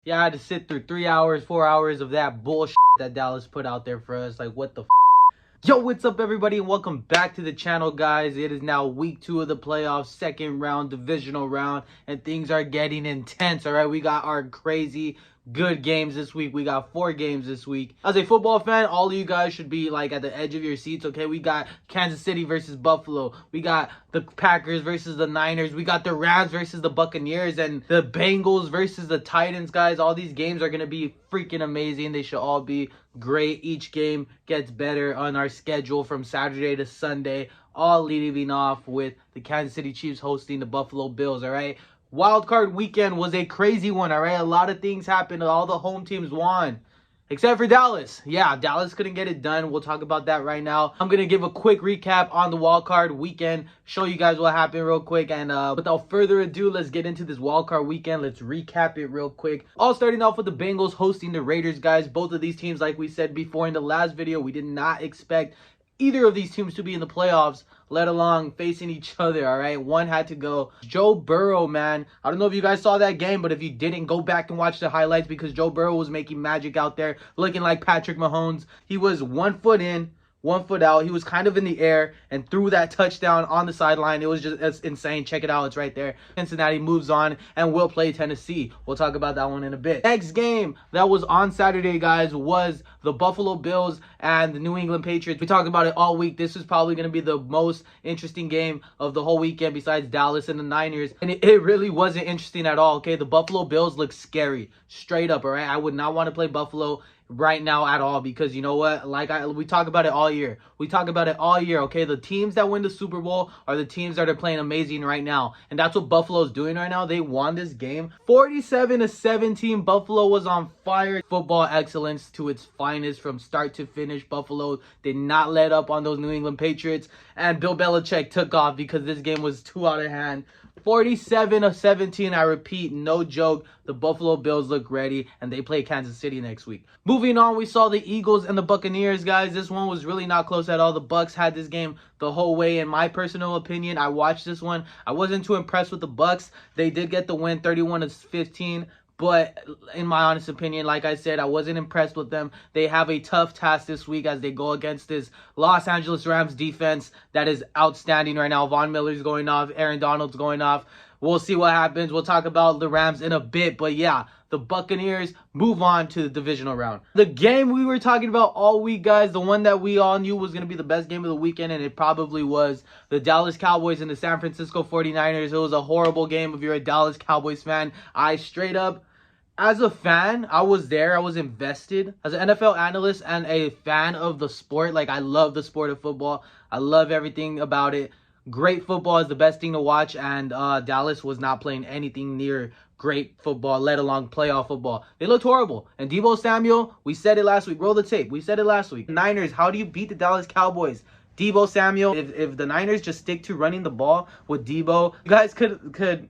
Yeah, I had to sit through 3 hours, 4 hours of that bullshit that Dallas put out there for us. Like, what the Yo, what's up, everybody, and welcome back to the channel, guys. It is now week 2 of the playoffs, second round, divisional round, and things are getting intense, all right? We got our crazy good games this week. We got 4 games this week. As a football fan, all of you guys should be, like, at the edge of your seats, okay? We got Kansas City versus Buffalo. We got the Packers versus the Niners. We got the Rams versus the Buccaneers, and the Bengals versus the Titans, guys. All these games are going to be freaking amazing. They should all be great. Each game gets better on our schedule from Saturday to Sunday, all leading off with the Kansas City Chiefs hosting the Buffalo Bills, all right? Wild card weekend was a crazy one, all right? A lot of things happened. All the home teams won. Except for Dallas. Yeah, Dallas couldn't get it done. We'll talk about that right now. I'm going to give a quick recap on the wild card weekend, show you guys what happened real quick. And without further ado, let's get into this wild card weekend. Let's recap it real quick. All starting off with the Bengals hosting the Raiders, guys. Both of these teams, like we said before in the last video, we did not expect either of these teams to be in the playoffs, let alone facing each other, all right? One had to go. Joe Burrow, man. I don't know if you guys saw that game, but if you didn't, go back and watch the highlights because Joe Burrow was making magic out there, looking like Patrick Mahomes. He was 1 foot in, 1 foot out. He was kind of in the air and threw that touchdown on the sideline. It was just insane. Check it out. It's right there. Cincinnati moves on and will play Tennessee. We'll talk about that one in a bit. Next game that was on Saturday, guys, was the Buffalo Bills and the New England Patriots. We talked about it all week. This is probably going to be the most interesting game of the whole weekend besides Dallas and the Niners. And it really wasn't interesting at all, okay? The Buffalo Bills look scary. Straight up, all right? I would not want to play Buffalo right now at all because you know what, we talk about it all year. Okay, the teams that win the Super Bowl are the teams that are playing amazing right now, and that's what Buffalo's doing right now. They won this game 47-17. Buffalo was on fire. Football excellence to its finest from start to finish. Buffalo did not let up on those New England Patriots, and Bill Belichick took off because this game was too out of hand. 47-17, I repeat, no joke. The Buffalo Bills look ready, and they play Kansas City next week. Moving on, we saw the Eagles and the Buccaneers, guys. This one was really not close at all. The Bucs had this game the whole way. In my personal opinion, I watched this one. I wasn't too impressed with the Bucs. They did get the win, 31-15. But in my honest opinion, like I said, I wasn't impressed with them. They have a tough task this week as they go against this Los Angeles Rams defense that is outstanding right now. Von Miller's going off. Aaron Donald's going off. We'll see what happens. We'll talk about the Rams in a bit. But yeah, the Buccaneers move on to the divisional round. The game we were talking about all week, guys, the one that we all knew was going to be the best game of the weekend, and it probably was, the Dallas Cowboys and the San Francisco 49ers. It was a horrible game if you're a Dallas Cowboys fan. I straight up, as a fan, I was there. I was invested. As an NFL analyst and a fan of the sport, like, I love the sport of football. I love everything about it. Great football is the best thing to watch, and Dallas was not playing anything near great football, let alone playoff football. They looked horrible. And Deebo Samuel, we said it last week. Roll the tape. We said it last week. Niners, how do you beat the Dallas Cowboys? Deebo Samuel, if the Niners just stick to running the ball with Deebo, you guys could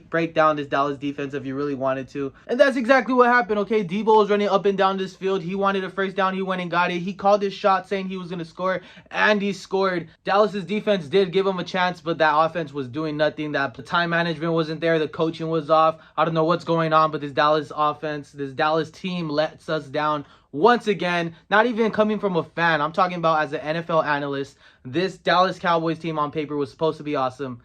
break down this Dallas defense if you really wanted to. And that's exactly what happened, okay? Deebo was running up and down this field. He wanted a first down. He went and got it. He called his shot saying he was going to score, and he scored. Dallas's defense did give him a chance, but that offense was doing nothing. That the time management wasn't there. The coaching was off. I don't know what's going on, but this Dallas offense, this Dallas team lets us down once again. Not even coming from a fan. I'm talking about as an NFL analyst. This Dallas Cowboys team on paper was supposed to be awesome,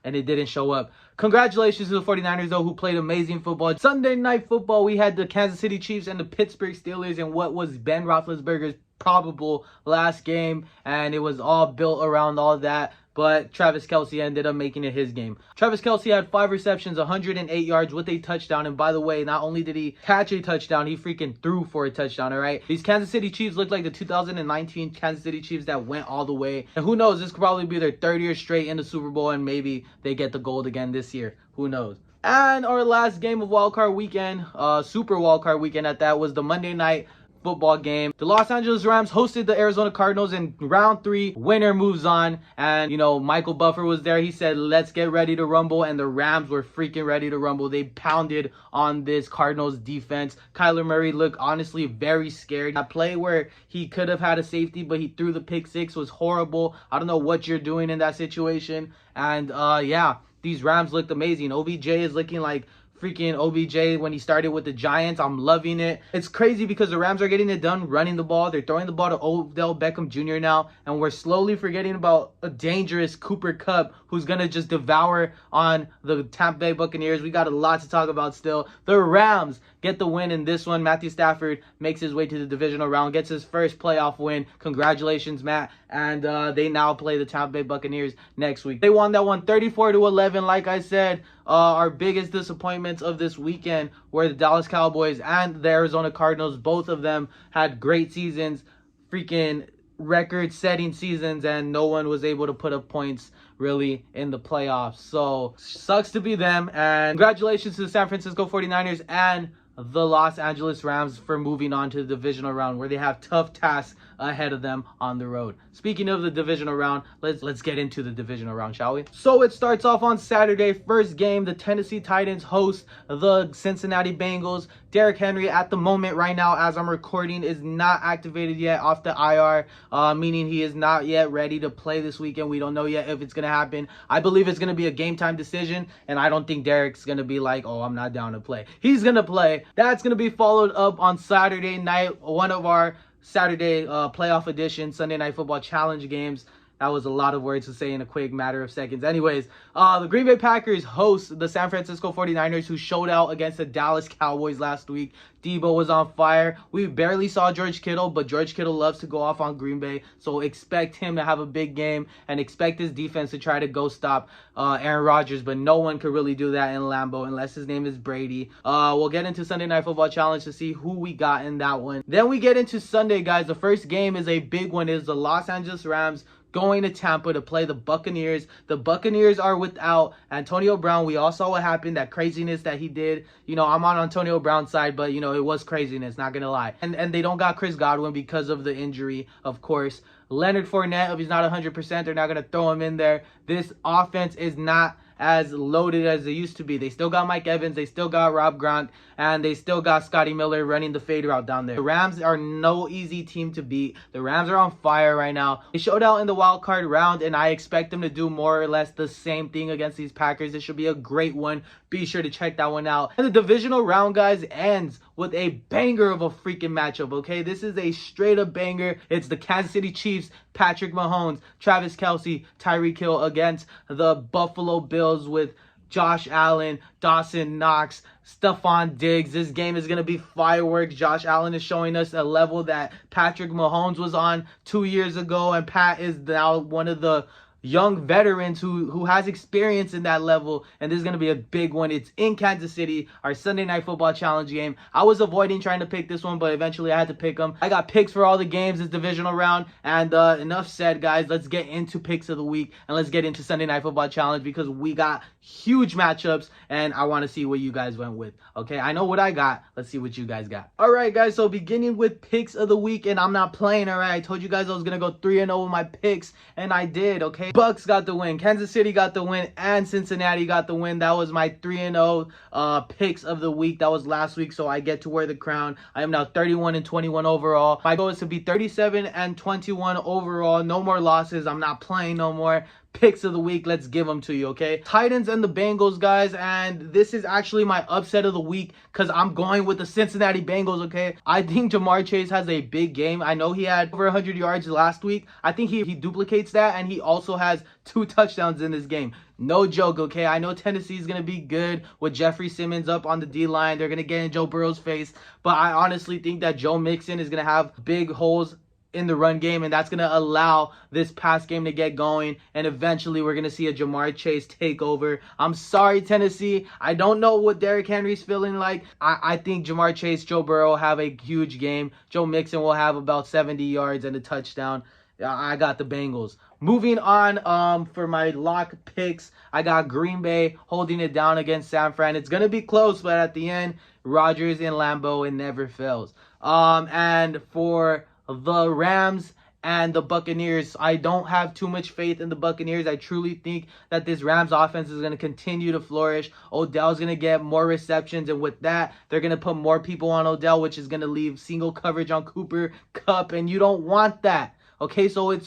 and it didn't show up. Congratulations to the 49ers, though, who played amazing football. Sunday Night Football, we had the Kansas City Chiefs and the Pittsburgh Steelers in what was Ben Roethlisberger's probable last game, and it was all built around all that. But Travis Kelce ended up making it his game. Travis Kelce had 5 receptions, 108 yards with a touchdown. And by the way, not only did he catch a touchdown, he freaking threw for a touchdown, all right? These Kansas City Chiefs look like the 2019 Kansas City Chiefs that went all the way. And who knows, this could probably be their 3rd year straight in the Super Bowl, and maybe they get the gold again this year. Who knows? And our last game of wildcard weekend, super wildcard weekend at that, was the Monday night football game. The Los Angeles Rams hosted the Arizona Cardinals in round 3. Winner moves on. And, you know, Michael Buffer was there. He said, let's get ready to rumble. And the Rams were freaking ready to rumble. They pounded on this Cardinals defense. Kyler Murray looked honestly very scared. That play where he could have had a safety, but he threw the pick 6 was horrible. I don't know what you're doing in that situation. And, yeah, these Rams looked amazing. OBJ is looking like freaking OBJ when he started with the Giants. I'm loving it. It's crazy because the Rams are getting it done running the ball. They're throwing the ball to Odell Beckham Jr. now, and we're slowly forgetting about a dangerous Cooper Kupp who's going to just devour on the Tampa Bay Buccaneers. We got a lot to talk about still. The Rams get the win in this one. Matthew Stafford makes his way to the divisional round, gets his first playoff win. Congratulations, Matt. And they now play the Tampa Bay Buccaneers next week. They won that one 34-11. Like I said, our biggest disappointments of this weekend were the Dallas Cowboys and the Arizona Cardinals. Both of them had great seasons, freaking record-setting seasons, and no one was able to put up points really in the playoffs. So sucks to be them. And congratulations to the San Francisco 49ers and the Los Angeles Rams for moving on to the divisional round, where they have tough tasks ahead of them on the road. Speaking of the divisional round, let's get into the divisional round, shall we? So it starts off on Saturday. First game, the Tennessee Titans host the Cincinnati Bengals. Derrick Henry at the moment right now as I'm recording is not activated yet off the IR, meaning he is not yet ready to play this weekend. We don't know yet if it's going to happen. I believe it's going to be a game time decision, and I don't think Derrick's going to be like, oh, I'm not down to play. He's going to play. That's going to be followed up on Saturday night, one of our Saturday playoff edition Sunday Night Football Challenge games. That was a lot of words to say in a quick matter of seconds. Anyways, the Green Bay Packers host the San Francisco 49ers, who showed out against the Dallas Cowboys last week. Debo was on fire. We barely saw George Kittle, but George Kittle loves to go off on Green Bay. So expect him to have a big game and expect his defense to try to go stop Aaron Rodgers. But no one could really do that in Lambeau unless his name is Brady. We'll get into Sunday Night Football Challenge to see who we got in that one. Then we get into Sunday, guys. The first game is a big one. It is the Los Angeles Rams going to Tampa to play the Buccaneers. The Buccaneers are without Antonio Brown. We all saw what happened, that craziness that he did. You know, I'm on Antonio Brown's side, but, you know, it was craziness, not going to lie. And they don't got Chris Godwin because of the injury, of course. Leonard Fournette, if he's not 100%, they're not going to throw him in there. This offense is not as loaded as they used to be. They still got Mike Evans, they still got Rob Gronk, and they still got Scotty Miller running the fade route down there. The Rams are no easy team to beat. The Rams are on fire right now. They showed out in the wild card round, and I expect them to do more or less the same thing against these Packers. It should be a great one. Be sure to check that one out. And the divisional round, guys, ends with a banger of a freaking matchup, okay? This is a straight up banger. It's the Kansas City Chiefs, Patrick Mahomes, Travis Kelce, Tyreek Hill against the Buffalo Bills with Josh Allen, Dawson Knox, Stephon Diggs. This game is going to be fireworks. Josh Allen is showing us a level that Patrick Mahomes was on 2 years ago, and Pat is now one of the young veterans who has experience in that level, and this is going to be a big one. It's in Kansas City, our Sunday Night Football Challenge game. I was avoiding trying to pick this one, but eventually I had to pick them. I got picks for all the games this divisional round, and enough said, guys. Let's get into picks of the week, and let's get into Sunday Night Football Challenge, because we got huge matchups, and I want to see what you guys went with. Okay, I know what I got. Let's see what you guys got. All right, guys, so beginning with picks of the week, and I'm not playing, all right? I told you guys I was going to go 3-0 with my picks, and I did, okay? Bucks got the win, Kansas City got the win, and Cincinnati got the win. That was my 3-0 picks of the week. That was last week, so I get to wear the crown. I am now 31-21 overall. My goal is to be 37-21 overall. No more losses. I'm not playing no more. Picks of the week, let's give them to you, okay? Titans and the Bengals, guys, and this is actually my upset of the week because I'm going with the Cincinnati Bengals, okay? I think Jamar Chase has a big game. I know he had over 100 yards last week. I think he duplicates that, and he also has 2 touchdowns in this game. No joke, okay? I know Tennessee's going to be good with Jeffrey Simmons up on the D-line. They're going to get in Joe Burrow's face, but I honestly think that Joe Mixon is going to have big holes in the run game, and that's going to allow this pass game to get going, and eventually we're going to see a Jamar Chase take over. I'm sorry, Tennessee. I don't know what Derrick Henry's feeling like. I think Jamar Chase, Joe Burrow have a huge game. Joe Mixon will have about 70 yards and a touchdown. I got the Bengals. Moving on, for my lock picks, I got Green Bay holding it down against San Fran. It's going to be close, but at the end, Rodgers in Lambeau, it never fails. And for the Rams and the Buccaneers, I don't have too much faith in the Buccaneers. I truly think that this Rams offense is going to continue to flourish. Odell's going to get more receptions, and with that, they're going to put more people on Odell, which is going to leave single coverage on Cooper Kupp, and you don't want that. Okay, so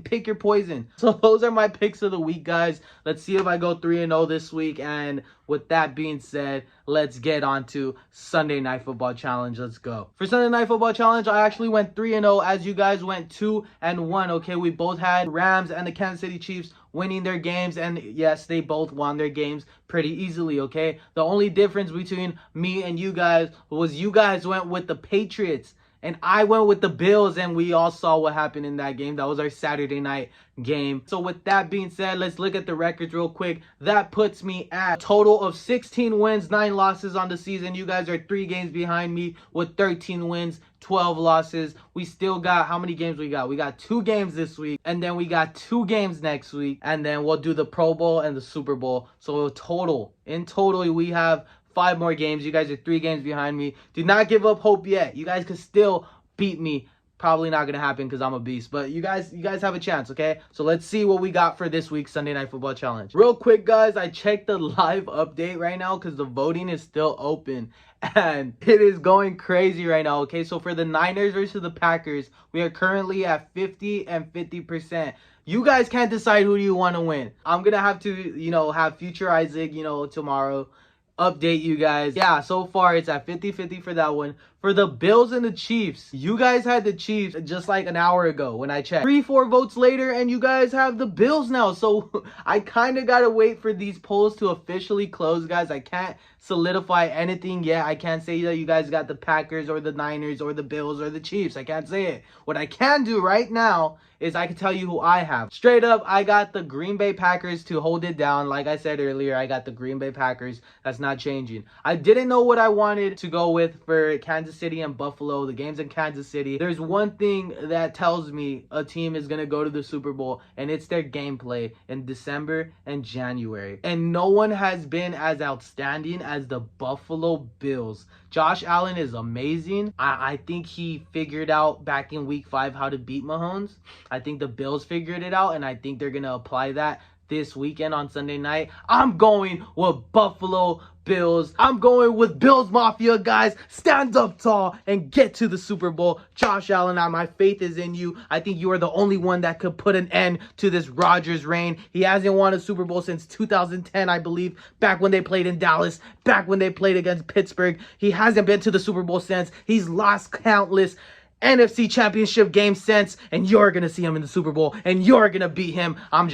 pick your poison. So those are my picks of the week, guys. Let's see if I go 3-0 this week. And with that being said, let's get on to Sunday Night Football Challenge. Let's go. For Sunday Night Football Challenge, I actually went 3-0 as you guys went 2-1. Okay, we both had Rams and the Kansas City Chiefs winning their games, and yes, they both won their games pretty easily. Okay, the only difference between me and you guys was you guys went with the Patriots and I went with the Bills, and we all saw what happened in that game. That was our Saturday night game. So with that being said, let's look at the records real quick. That puts me at a total of 16 wins, 9 losses on the season. You guys are 3 games behind me with 13 wins, 12 losses. We still got, how many games we got? We got 2 games this week, and then we got 2 games next week, and then we'll do the Pro Bowl and the Super Bowl. So in total, we have 5 more games. You guys are 3 games behind me. Do not give up hope yet. You guys could still beat me. Probably not gonna happen because I'm a beast, but you guys have a chance. Okay, so let's see what we got for this week's Sunday Night Football Challenge. Real quick, guys, I checked the live update right now because the voting is still open and it is going crazy right now. Okay, so for the Niners versus the Packers, we are currently at 50 and 50%. You guys can't decide who you want to win. I'm gonna have to, have Future Isaac, tomorrow update you guys. Yeah, so far it's at 50-50 for that one. For the Bills and the Chiefs, you guys had the Chiefs just like an hour ago when I checked. 3-4 votes later, and you guys have the Bills now. So I kind of got to wait for these polls to officially close, guys. I can't solidify anything yet. I can't say that you guys got the Packers or the Niners or the Bills or the Chiefs. I can't say it. What I can do right now is I can tell you who I have. Straight up, I got the Green Bay Packers to hold it down. Like I said earlier, I got the Green Bay Packers. That's not changing. I didn't know what I wanted to go with for Kansas City and Buffalo. The game's in Kansas City. There's one thing that tells me a team is going to go to the Super Bowl, and it's their gameplay in December and January. And no one has been as outstanding as the Buffalo Bills. Josh Allen is amazing. I think he figured out back in week 5 how to beat Mahomes. I think the Bills figured it out, and I think they're going to apply that this weekend on Sunday night. I'm going with Buffalo Bills. I'm going with Bills Mafia, guys. Stand up tall and get to the Super Bowl. Josh Allen, my faith is in you. I think you are the only one that could put an end to this Rodgers reign. He hasn't won a Super Bowl since 2010, I believe, back when they played in Dallas, back when they played against Pittsburgh. He hasn't been to the Super Bowl since. He's lost countless NFC Championship game since, and you're gonna see him in the Super Bowl, and you're gonna beat him. I'm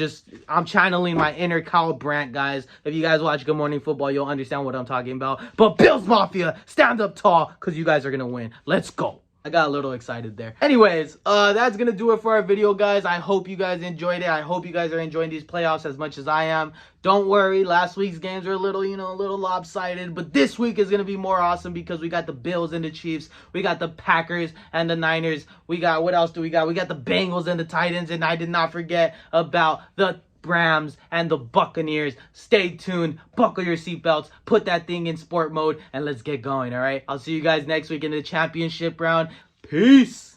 channeling my inner Kyle Brandt, guys. If you guys watch Good Morning Football, you'll understand what I'm talking about. But Bills Mafia, stand up tall, because you guys are gonna win. Let's go. I got a little excited there. Anyways, that's going to do it for our video, guys. I hope you guys enjoyed it. I hope you guys are enjoying these playoffs as much as I am. Don't worry, last week's games were a little, a little lopsided. But this week is going to be more awesome because we got the Bills and the Chiefs. We got the Packers and the Niners. We got, what else do we got? We got the Bengals and the Titans. And I did not forget about the Rams and the Buccaneers. Stay tuned, buckle your seatbelts, put that thing in sport mode, and let's get going. All right, I'll see you guys next week in the championship round. Peace.